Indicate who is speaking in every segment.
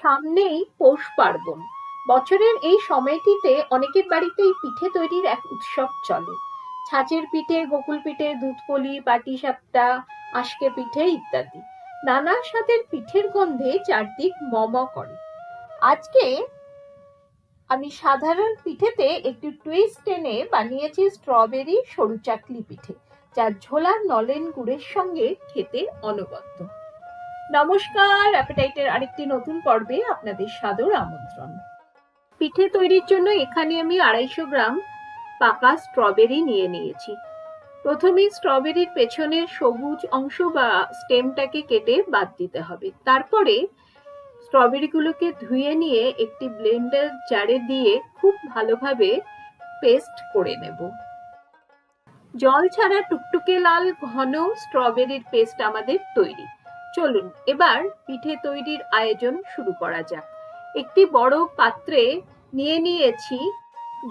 Speaker 1: সামনেই পৌষ পার্বণ। বছরের এই সময়টিতে অনেকের বাড়িতেই পিঠে তৈরির এক উৎসব চলে। ছাঁচের পিঠে, গোকুল পিঠে, দুধপুলি, পাটিসাপটা, আশকে পিঠে ইত্যাদি। নানা স্বাদের পিঠের গন্ধে চারদিক মম করে। আজকে আমি সাধারণ পিঠেতে একটু টুইস্ট এনে বানিয়েছি স্ট্রবেরি সরু চাকলি পিঠে, যা ঝোলার নলেন গুড়ের সঙ্গে খেতে অনবদ্য। নমস্কার, অ্যাপেটাইটের আরেকটি নতুন পর্বে আপনাদের সাদর আমন্ত্রণ। পিঠে তৈরির জন্য এখানে আমি 250 গ্রাম পাকা স্ট্রবেরি নিয়ে নিয়েছি। প্রথমে স্ট্রবেরির পেছনের সবুজ অংশ বা স্টেমটাকে কেটে বাদ দিতে হবে। তারপরে স্ট্রবেরিগুলোকে ধুয়ে নিয়ে একটি ব্লেন্ডার জারে দিয়ে খুব ভালোভাবে পেস্ট করে নেব। জল ছাড়া টুকটুকে লাল ঘন স্ট্রবেরির পেস্ট আমাদের তৈরি। চলুন এবার পিঠে তৈরির আয়োজন শুরু করা যাক। একটি বড় পাত্রে নিয়ে নিয়েছি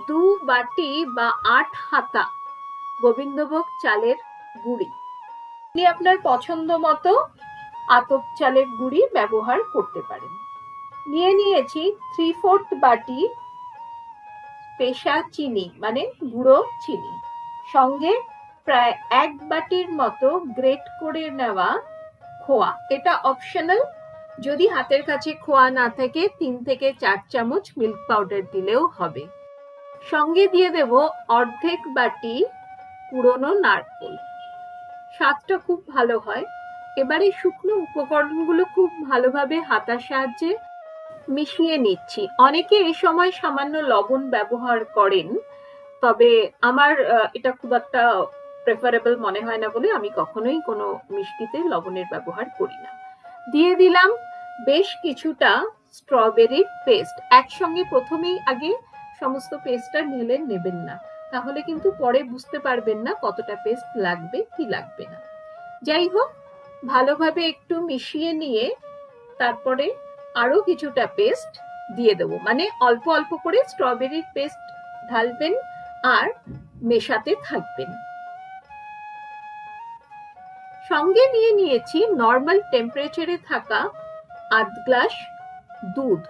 Speaker 1: 2 বাটি বা 8 হাতা গোবিন্দভোগ চালের গুঁড়ি। আপনি আপনার পছন্দ মতো আতপ চালের গুঁড়ি ব্যবহার করতে পারেন। নিয়ে নিয়েছি 3/4 বাটি পেশা চিনি মানে গুঁড়ো চিনি, সঙ্গে প্রায় 1 বাটির মতো গ্রেট করে নেওয়া খোয়া। এটা অপশনাল, যদি হাতের কাছে খোয়া না থাকে 3 থেকে 4 চামচ মিল্ক পাউডার দিলেও হবে। সঙ্গে দিয়ে দেব অর্ধেক বাটি কুড়োনো নারকেল। স্বাদটা খুব ভালো হয়। এবারে শুকনো উপকরণগুলো খুব ভালোভাবে হাতার সাহায্যে মিশিয়ে নিচ্ছি। অনেকে এই সময় সামান্য লবণ ব্যবহার করেন, তবে আমার এটা খুব একটা প্রেফারেবল মনে হয় না বলে আমি কখনোই কোনো মিষ্টিতে লবণের ব্যবহার করি না। দিয়ে দিলাম বেশ কিছুটা স্ট্রবেরির পেস্ট। একসঙ্গে প্রথমেই আগে সমস্ত পেস্টটা নেবেন না, তাহলে কিন্তু পরে বুঝতে পারবেন না কতটা পেস্ট লাগবে কি লাগবে না। যাই হোক, ভালোভাবে একটু মিশিয়ে নিয়ে তারপরে আরো কিছুটা পেস্ট দিয়ে দেবো। মানে অল্প অল্প করে স্ট্রবেরির পেস্ট ঢালবেন আর মেশাতে থাকবেন। সঙ্গে নিয়ে নিয়েছি নর্মাল টেম্পারেচারে থাকা 1/2 গ্লাস দুধ।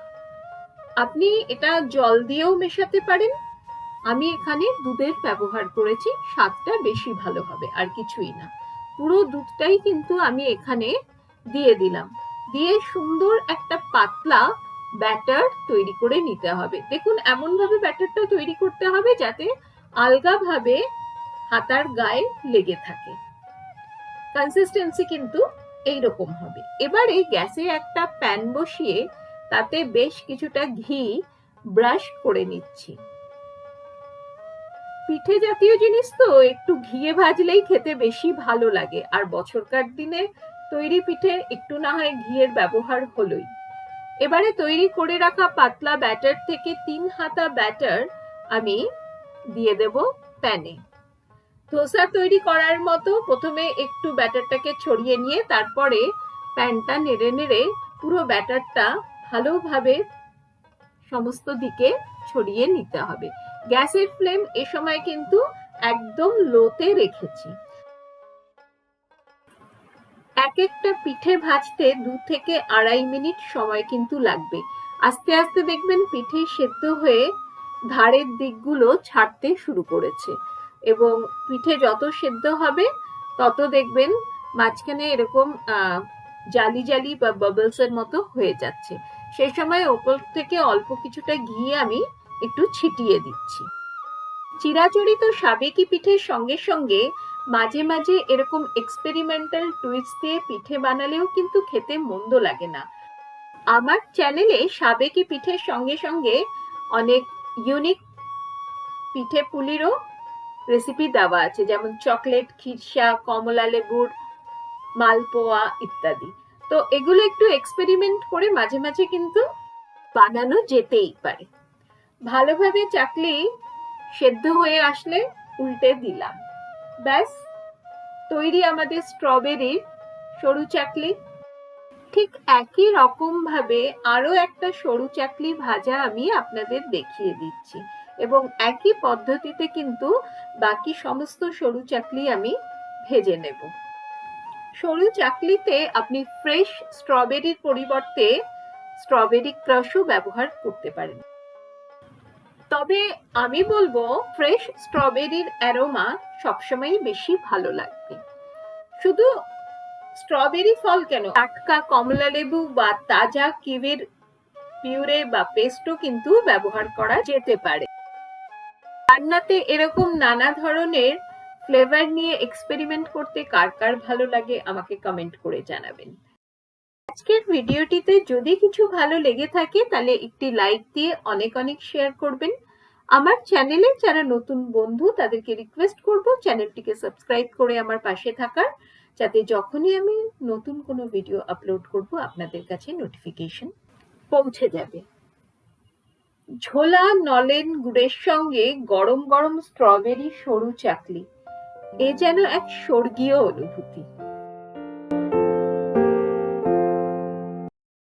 Speaker 1: আপনি এটা জল দিয়েও মেশাতে পারেন। আমি এখানে দুধের ব্যবহার করেছি, স্বাদটা বেশি ভালো হবে, আর কিছুই না। পুরো দুধটাই কিন্তু আমি এখানে দিয়ে দিলাম। দিয়ে সুন্দর একটা পাতলা ব্যাটার তৈরি করে নিতে হবে। দেখুন, এমন ভাবে ব্যাটারটা তৈরি করতে হবে যাতে আলগাভাবে হাতার গায়ে লেগে থাকে। কনসিস্টেন্সি কিন্তু এইরকম হবে। এবারে গ্যাসে একটা প্যান বসিয়ে তাতে বেশ কিছুটা ঘি ব্রাশ করে নিচ্ছি। পিঠে জাতীয় জিনিস তো একটু ঘিয়ে ভাজলেই খেতে বেশি ভালো লাগে, আর বছরকার দিনে তৈরি পিঠে একটু না হয় ঘিয়ের ব্যবহার হলোই। এবারে তৈরি করে রাখা পাতলা ব্যাটার থেকে 3 হাতা ব্যাটার আমি দিয়ে দেব প্যানে। ধোসা তৈরি করার মতো প্রথমে একটু ব্যাটারটাকে ছড়িয়ে নিয়ে তারপরে প্যানটা নেড়ে নেড়ে পুরো ব্যাটারটা ভালোভাবে সমস্ত দিকে ছড়িয়ে নিতে হবে। গ্যাসের ফ্লেম এ সময় কিন্তু একদম লোতে রেখেছি। এক একটা পিঠে ভাজতে 2 থেকে 2.5 মিনিট সময় কিন্তু লাগবে। আস্তে আস্তে দেখবেন পিঠে সেদ্ধ হয়ে ধারের দিকগুলো ছাড়তে শুরু করেছে, এবং পিঠে যত সেদ্ধ হবে তত দেখবেন মাঝখানে এরকম জালি জালি বা বাবলস এর মতো হয়ে যাচ্ছে। সেই সময় ওপর থেকে অল্প কিছুটা ঘি আমি একটু ছিটিয়ে দিচ্ছি। চিরাচরিত সাবেকি পিঠের সঙ্গে সঙ্গে মাঝে মাঝে এরকম এক্সপেরিমেন্টাল টুইস্ট দিয়ে পিঠে বানালেও কিন্তু খেতে মন্দ লাগে না। আমার চ্যানেলে সাবেকি পিঠের সঙ্গে সঙ্গে অনেক ইউনিক পিঠে পুলিরও রেসিপি দেওয়া আছে, যেমন চকলেট খিরসা, কমলা লেবুর মালপোয়া ইত্যাদি। তো এগুলো একটু এক্সপেরিমেন্ট করে মাঝে মাঝে কিন্তু বানানো যেতেই পারে। ভালোভাবে চাকলি সেদ্ধ হয়ে আসলে উল্টে দিলাম। ব্যাস তৈরি আমাদের স্ট্রবেরির সরু চাকলি। ঠিক একই রকম ভাবে আরো একটা সরু চাকলি ভাজা আমি আপনাদের দেখিয়ে দিচ্ছি, এবং একই পদ্ধতিতে কিন্তু বাকি সমস্ত সরু চাকলি আমি ভেজে নেব। সরু চাকলিতে আপনি ফ্রেশ স্ট্রবেরির পরিবর্তে স্ট্রবেরি ক্রাশও ব্যবহার করতে পারেন। তবে আমি বলবো ফ্রেশ স্ট্রবেরির অ্যারোমা সবসময়ই বেশি ভালো লাগবে। শুধু স্ট্রবেরি ফল কেন, টাটকা কমলা লেবু বা তাজা কিউইর পিউরে বা পেস্টও কিন্তু ব্যবহার করা যেতে পারে। রান্নাতে এরকম নানা ধরনের ফ্লেভার নিয়ে এক্সপেরিমেন্ট করতে কার কার ভালো লাগে আমাকে কমেন্ট করে জানাবেন। আজকের ভিডিওটিতে যদি কিছু ভালো লেগে থাকে তাহলে একটি লাইক দিয়ে অনেক অনেক শেয়ার করবেন। আমার চ্যানেলে যারা নতুন বন্ধু তাদেরকে রিকোয়েস্ট করব চ্যানেলটিকে সাবস্ক্রাইব করে আমার পাশে থাকার, যাতে যখনই আমি নতুন কোনো ভিডিও আপলোড করব আপনাদের কাছে নোটিফিকেশন পৌঁছে যাবে। ঝোলা নলেন গুড়ের সঙ্গে গরম গরম স্ট্রবেরি সরু চাকলি, এ যেন এক স্বর্গীয় অনুভূতি।